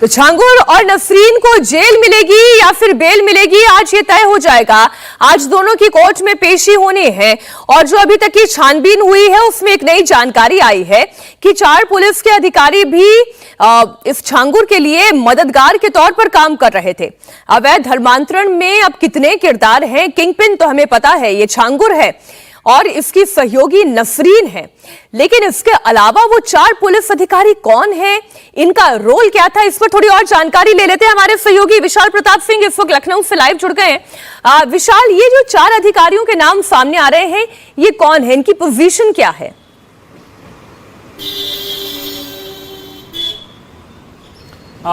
तो छांगुर और नसरीन को जेल मिलेगी या फिर बेल मिलेगी, आज ये तय हो जाएगा। आज दोनों की कोर्ट में पेशी होनी है और जो अभी तक की छानबीन हुई है उसमें एक नई जानकारी आई है कि 4 पुलिस के अधिकारी भी इस छांगुर के लिए मददगार के तौर पर काम कर रहे थे। अवैध धर्मांतरण में अब कितने किरदार हैं, किंगपिन तो हमें पता है ये छांगुर है और इसकी सहयोगी नसरीन है, लेकिन इसके अलावा वो 4 पुलिस अधिकारी कौन हैं, इनका रोल क्या था, इस पर थोड़ी और जानकारी ले लेते हैं। हमारे सहयोगी विशाल प्रताप सिंह इस वक्त लखनऊ से लाइव जुड़ गए हैं। विशाल, ये जो 4 अधिकारियों के नाम सामने आ रहे हैं, ये कौन है, इनकी पोजीशन क्या है?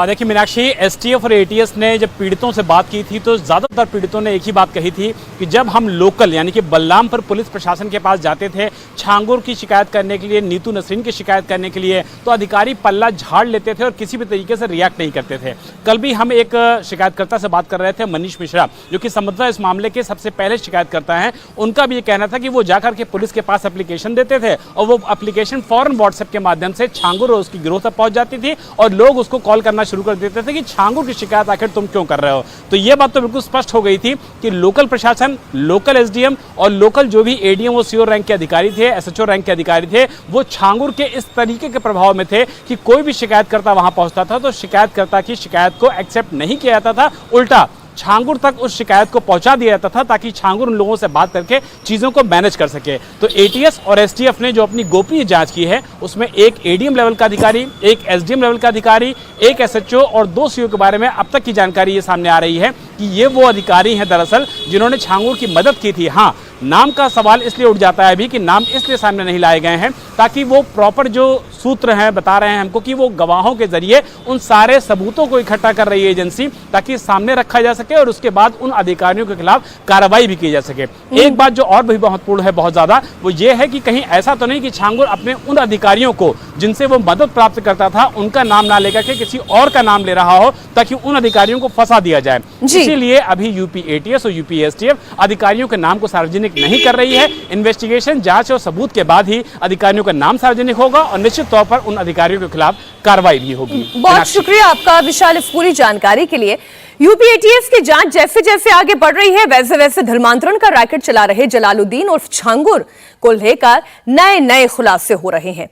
देखिए मीनाक्षी, एसटीएफ और एटीएस ने जब पीड़ितों से बात की थी तो ज़्यादातर पीड़ितों ने एक ही बात कही थी कि जब हम लोकल यानी कि बलरामपुर पुलिस प्रशासन के पास जाते थे छांगुर की शिकायत करने के लिए, नीतू नसरीन की शिकायत करने के लिए, तो अधिकारी पल्ला झाड़ लेते थे और किसी भी तरीके से रिएक्ट नहीं करते थे। कल भी हम एक शिकायतकर्ता से बात कर रहे थे, मनीष मिश्रा, जो कि संभवतः इस मामले के सबसे पहले शिकायतकर्ता हैं। उनका भी ये कहना था कि वो जाकर के पुलिस के पास एप्लीकेशन देते थे और वो एप्लीकेशन फौरन व्हाट्सएप के माध्यम से छांगुर और उसकी गिरोह तक पहुंच जाती थी और लोग उसको कॉल करना शुरू कर देते थे कि छांगुर की शिकायत आखिर तुम क्यों कर रहे हो। तो यह बात तो बिल्कुल स्पष्ट हो गई थी कि लोकल प्रशासन, लोकल एसडीएम और लोकल जो भी एडीएम और सीओ रैंक के अधिकारी थे, एसएचओ रैंक के अधिकारी थे, वो छांगुर के इस तरीके के प्रभाव में थे कि कोई भी शिकायतकर्ता वहां पहुंचता था तो शिकायतकर्ता की शिकायत को एक्सेप्ट नहीं किया जाता था, उल्टा छांगुर तक उस शिकायत को पहुंचा दिया जाता था ताकि छांगुर उन लोगों से बात करके चीजों को मैनेज कर सके। तो एटीएस और एसटीएफ ने जो अपनी गोपनीय जांच की है उसमें एक एडीएम लेवल का अधिकारी, एक एसडीएम लेवल का अधिकारी, एक एसएचओ और 2 सीओ के बारे में अब तक की जानकारी ये सामने आ रही है कि ये वो अधिकारी हैं दरअसल जिन्होंने छांगुर की मदद की थी। हाँ, नाम का सवाल इसलिए उठ जाता है अभी कि नाम इसलिए सामने नहीं लाए गए हैं ताकि वो प्रॉपर जो सूत्र हैं बता रहे हैं हमको कि वो गवाहों के जरिए उन सारे सबूतों को इकट्ठा कर रही है एजेंसी ताकि सामने रखा जा सके और उसके बाद उन अधिकारियों के खिलाफ कार्रवाई भी की जा सके। एक बात जो और भी महत्वपूर्ण है बहुत ज्यादा, वो ये है कि कहीं ऐसा तो नहीं कि छांगुर अपने उन अधिकारियों को जिनसे वो मदद प्राप्त करता था उनका नाम ना लेकर के किसी और का नाम ले रहा हो ताकि उन अधिकारियों को फंसा दिया जाए। इसीलिए अभी यूपी एटीएस और यूपी एसटीएफ अधिकारियों के नाम को सार्वजनिक नहीं कर रही है। इन्वेस्टिगेशन, जांच और सबूत के बाद ही अधिकारियों का नाम सार्वजनिक होगा और निश्चित तौर पर उन अधिकारियों के खिलाफ कार्रवाई भी होगी। बहुत शुक्रिया आपका विशाल इस पूरी जानकारी के लिए। यूपी एटीएस की जांच जैसे जैसे आगे बढ़ रही है वैसे वैसे धर्मांतरण का रैकेट चला रहे जलालुद्दीन और छांगुर को लेकर नए नए खुलासे हो रहे हैं।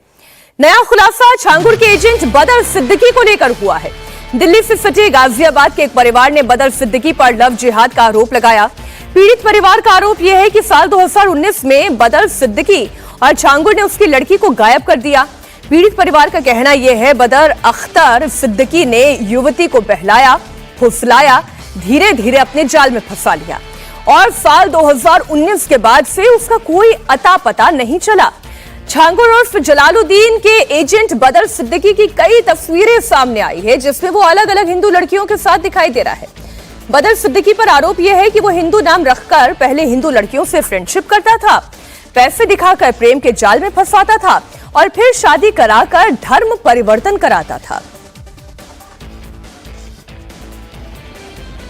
नया खुलासा छांगुर के एजेंट बदर सिद्दीकी को लेकर हुआ है। दिल्ली से सटे गाजियाबाद के एक परिवार ने बदर सिद्दीकी पर लव जिहाद का आरोप लगाया। पीड़ित परिवार का आरोप यह है कि साल 2019 में बदर सिद्दीकी और छांगुर ने उसकी लड़की को गायब कर दिया। पीड़ित परिवार का कहना यह है बदर अख्तर सिद्दीकी ने युवती को बहलाया, फुसलाया, धीरे धीरे अपने जाल में फंसा लिया और साल 2019 के बाद से उसका कोई अता पता नहीं चला। छांगुर उर्फ जलालुद्दीन के एजेंट बदर सिद्दीकी की कई तस्वीरें सामने आई है जिसमें वो अलग अलग हिंदू लड़कियों के साथ दिखाई दे रहा है। बदर सिद्दीकी पर आरोप यह है कि वो हिंदू नाम रखकर पहले हिंदू लड़कियों से फ्रेंडशिप करता था, पैसे दिखाकर प्रेम के जाल में फंसाता था और फिर शादी कराकर धर्म परिवर्तन कराता था।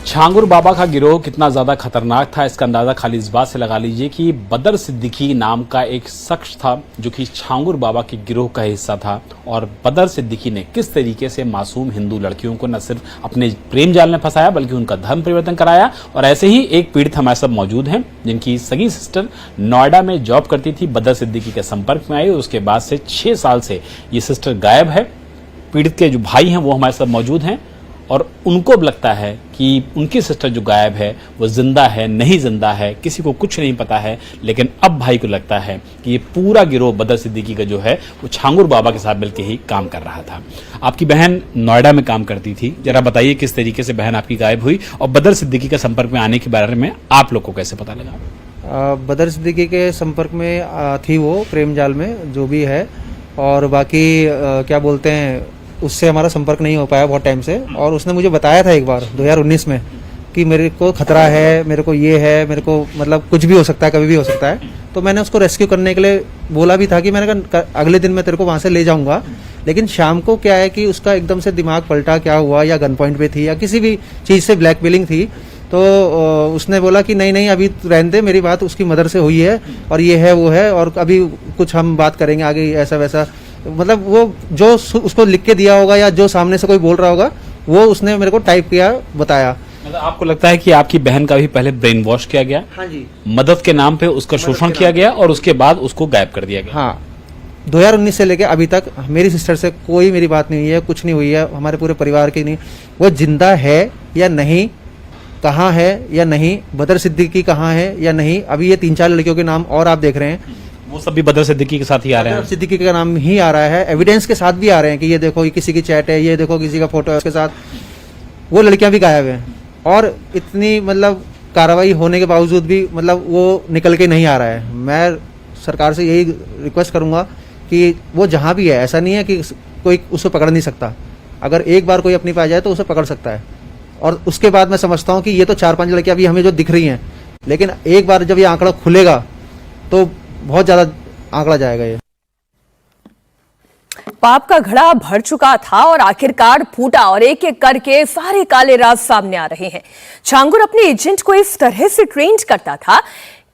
छांगुर बाबा का गिरोह कितना ज्यादा खतरनाक था इसका अंदाजा खाली इस बात से लगा लीजिए कि बदर सिद्दीकी नाम का एक शख्स था जो कि छांगुर बाबा के गिरोह का हिस्सा था और बदर सिद्दीकी ने किस तरीके से मासूम हिंदू लड़कियों को न सिर्फ अपने प्रेम जाल में फंसाया बल्कि उनका धर्म परिवर्तन कराया। और ऐसे ही एक पीड़ित हमारे साथ मौजूद हैं जिनकी सगी सिस्टर नोएडा में जॉब करती थी, बदर सिद्दीकी के संपर्क में आई, उसके बाद से 6 साल से ये सिस्टर गायब है। पीड़ित के जो भाई हैं वो हमारे साथ मौजूद हैं और उनको अब लगता है कि उनकी सिस्टर जो गायब है वो जिंदा है, नहीं जिंदा है, किसी को कुछ नहीं पता है। लेकिन अब भाई को लगता है कि ये पूरा गिरोह बदर सिद्दीकी का जो है वो छांगुर बाबा के साथ मिलकर ही काम कर रहा था। आपकी बहन नोएडा में काम करती थी, जरा बताइए किस तरीके से बहन आपकी गायब हुई और बदर सिद्दीकी के संपर्क में आने के बारे में आप लोग को कैसे पता लगा? बदर सिद्दीकी के संपर्क में थी वो प्रेम जाल में जो भी है, और बाकी क्या बोलते हैं उससे हमारा संपर्क नहीं हो पाया बहुत टाइम से। और उसने मुझे बताया था एक बार 2019 में कि मेरे को खतरा है, मेरे को ये है, मेरे को मतलब कुछ भी हो सकता है, कभी भी हो सकता है। तो मैंने उसको रेस्क्यू करने के लिए बोला भी था कि मैंने कहा अगले दिन मैं तेरे को वहाँ से ले जाऊँगा। लेकिन शाम को क्या है कि उसका एकदम से दिमाग पलटा, क्या हुआ, या गन पॉइंट पे थी या किसी भी चीज़ से ब्लैकमेलिंग थी। तो उसने बोला कि नहीं नहीं अभी रहने दे, मेरी बात उसकी मदर से हुई है और ये है वो है और अभी कुछ हम बात करेंगे आगे, ऐसा वैसा। मतलब वो जो उसको लिख के दिया होगा या जो सामने से कोई बोल रहा होगा वो उसने मेरे को टाइप किया, बताया। मतलब आपको लगता है कि आपकी बहन का भी पहले ब्रेन वॉश किया गया, हाँ जी, मदद के नाम पे उसका शोषण किया गया और उसके बाद उसको गायब कर दिया गया। हाँ। 2019 से लेके अभी तक मेरी सिस्टर से कोई मेरी बात नहीं हुई है, कुछ नहीं हुई है, हमारे पूरे परिवार की नहीं। वो जिंदा है या नहीं, कहाँ है या नहीं, बदर सिद्दीकी कहाँ है या नहीं, अभी ये 3-4 लड़कियों के नाम और आप देख रहे हैं, वो सब भी बदर सिद्दीकी के साथ ही आ रहे हैं। सिद्दीकी का नाम ही आ रहा है, एविडेंस के साथ भी आ रहे हैं कि ये देखो, ये किसी की चैट है, ये देखो किसी का फोटो है उसके साथ। वो लड़कियां भी गायब हैं और इतनी मतलब कार्रवाई होने के बावजूद भी मतलब वो निकल के नहीं आ रहा है। मैं सरकार से यही रिक्वेस्ट करूंगा कि वो जहां भी है, ऐसा नहीं है कि कोई उसे पकड़ नहीं सकता, अगर एक बार कोई अपनी पाया जाए तो उसे पकड़ सकता है। और उसके बाद मैं समझता हूँ कि ये तो 4-5 लड़कियां अभी हमें जो दिख रही हैं, लेकिन एक बार जब ये आंकड़ा खुलेगा तो बहुत ज्यादा आंकड़ा जाएगा। ये पाप का घड़ा भर चुका था और आखिरकार फूटा और एक एक करके सारे काले राज सामने आ रहे हैं। छांगुर अपने एजेंट को इस तरह से ट्रेंड करता था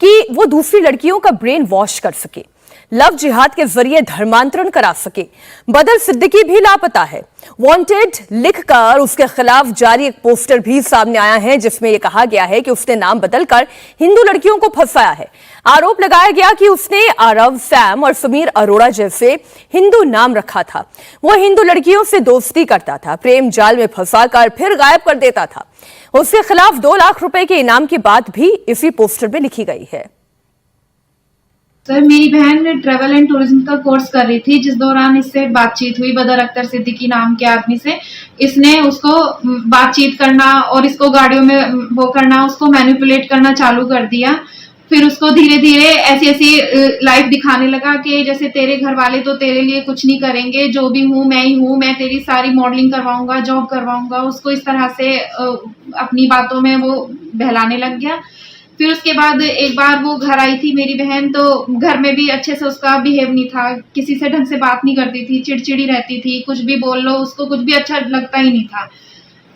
कि वो दूसरी लड़कियों का ब्रेन वॉश कर सके, लव जिहाद के जरिए धर्मांतरण करा सके। बदर सिद्दीकी भी लापता है। वांटेड लिखकर उसके खिलाफ जारी एक पोस्टर भी सामने आया है जिसमें यह कहा गया है कि उसने नाम बदलकर हिंदू लड़कियों को फंसाया है। आरोप लगाया गया कि उसने आरव, सैम और समीर अरोड़ा जैसे हिंदू नाम रखा था। वो हिंदू लड़कियों से दोस्ती करता था, प्रेम जाल में फंसाकर फिर गायब कर देता था। उसके खिलाफ 2 लाख रुपए के इनाम की बात भी इसी पोस्टर में लिखी गई है। सर, मेरी बहन ट्रैवल एंड टूरिज्म का कोर्स कर रही थी, जिस दौरान इससे बातचीत हुई बदर अख्तर सिद्दीकी नाम के आदमी से। इसने उसको बातचीत करना और इसको गाड़ियों में वो करना, उसको मैनिपुलेट करना चालू कर दिया। फिर उसको धीरे धीरे ऐसी ऐसी लाइफ दिखाने लगा कि जैसे तेरे घर वाले तो तेरे लिए कुछ नहीं करेंगे, जो भी हूँ मैं ही हूँ, मैं तेरी सारी मॉडलिंग करवाऊंगा, जॉब करवाऊंगा। उसको इस तरह से अपनी बातों में वो बहलाने लग गया। फिर उसके बाद एक बार वो घर आई थी मेरी बहन, तो घर में भी अच्छे से उसका बिहेव नहीं था, किसी से ढंग से बात नहीं करती थी, चिड़चिड़ी रहती थी, कुछ भी बोल लो उसको कुछ भी अच्छा लगता ही नहीं था।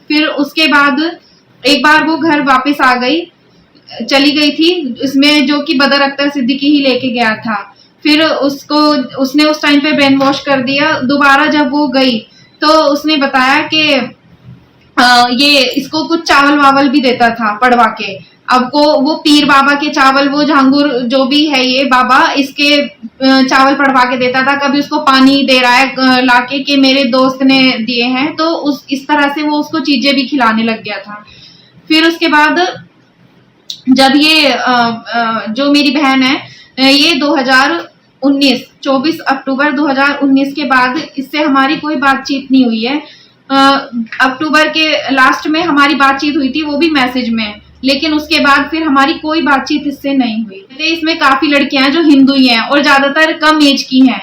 फिर उसके बाद एक बार वो घर वापस आ गई, चली गई थी, इसमें जो कि बदर अख्तर सिद्दीकी ही लेके गया था। फिर उसने उस टाइम पे ब्रेन वॉश कर दिया। दोबारा जब वो गई तो उसने बताया कि ये इसको कुछ चावल वावल भी देता था पड़वा के। अब को वो पीर बाबा के चावल, वो झांगुर जो भी है ये बाबा, इसके चावल पड़वा के देता था। कभी उसको पानी दे रहा है लाके कि मेरे दोस्त ने दिए हैं, तो इस तरह से वो उसको चीजें भी खिलाने लग गया था। फिर उसके बाद जब ये जो मेरी बहन है, ये 2019 24 अक्टूबर 2019 के बाद इससे हमारी कोई बातचीत नहीं हुई है। अक्टूबर के लास्ट में हमारी बातचीत हुई थी, वो भी मैसेज में, लेकिन उसके बाद फिर हमारी कोई बातचीत इससे नहीं हुई। इसमें काफी लड़कियां हैं जो हिंदू ही हैं और ज्यादातर कम एज की हैं।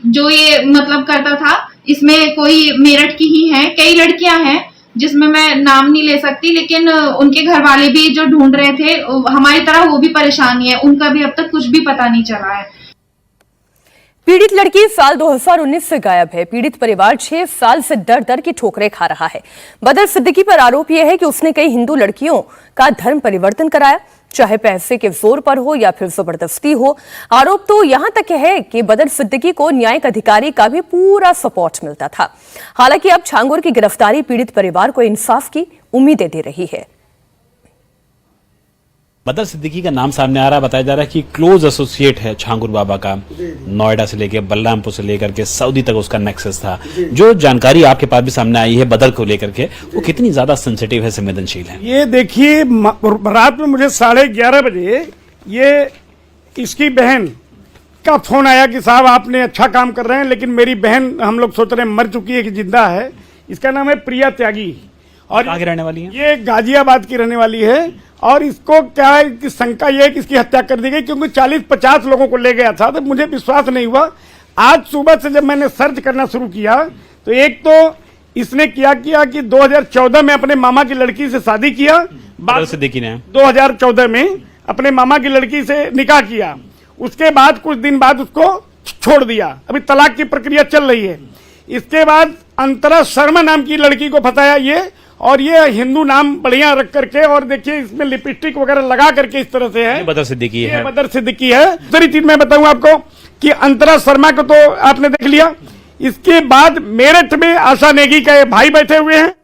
जो ये मतलब करता था, इसमें कोई मेरठ की ही हैं, कई लड़कियां हैं जिसमें मैं नाम नहीं ले सकती, लेकिन उनके घर वाले भी जो ढूंढ रहे थे, हमारी तरह वो भी परेशानी है, उनका भी अब तक कुछ भी पता नहीं चला है। पीड़ित लड़की साल 2019 से गायब है। पीड़ित परिवार 6 साल से दर दर की ठोकरें खा रहा है। बदर सिद्दीकी पर आरोप यह है कि उसने कई हिंदू लड़कियों का धर्म परिवर्तन कराया, चाहे पैसे के जोर पर हो या फिर जबरदस्ती हो। आरोप तो यहां तक है कि बदर सिद्दीकी को न्यायिक अधिकारी का भी पूरा सपोर्ट मिलता था। हालांकि अब छांगुर की गिरफ्तारी पीड़ित परिवार को इंसाफ की उम्मीदें दे रही है। बदर सिद्दीकी का नाम सामने आ रहा है, बताया जा रहा है कि क्लोज एसोसिएट है छांगुर बाबा का। नोएडा से लेकर बलरामपुर से लेकर के सऊदी तक उसका नेक्सस था। जो जानकारी आपके पास भी सामने आई है बदर को लेकर के, वो कितनी ज्यादा सेंसिटिव है, संवेदनशील है? ये देखिए, रात में मुझे 11:30 बजे ये इसकी बहन का फोन आया कि साहब आपने अच्छा काम कर रहे हैं, लेकिन मेरी बहन हम लोग सोच रहे हैं मर चुकी है कि जिंदा है। इसका नाम है प्रिया त्यागी और आगे रहने वाली है, ये गाजियाबाद की रहने वाली है। और इसको क्या है कि शंका ये है कि इसकी हत्या कर दी गई, क्योंकि 40-50 लोगों को ले गया था। तो मुझे विश्वास नहीं हुआ। आज सुबह से जब मैंने सर्च करना शुरू किया तो एक तो इसने क्या किया कि 2014 में अपने मामा की लड़की से शादी किया, बदर सिद्दीकी ने 2014 में अपने मामा की लड़की से निकाह किया। उसके बाद कुछ दिन बाद उसको छोड़ दिया, अभी तलाक की प्रक्रिया चल रही है। इसके बाद अंतरा शर्मा नाम की लड़की को फंसाया ये, और ये हिंदू नाम बढ़िया रख करके, और देखिए इसमें लिपस्टिक वगैरह लगा करके इस तरह से है। बदर सिद्दीकी है। बदर सिद्दीकी है। दूसरी चीज मैं बताऊं आपको कि अंतरा शर्मा को तो आपने देख लिया। इसके बाद मेरठ में आशा नेगी का भाई बैठे हुए हैं।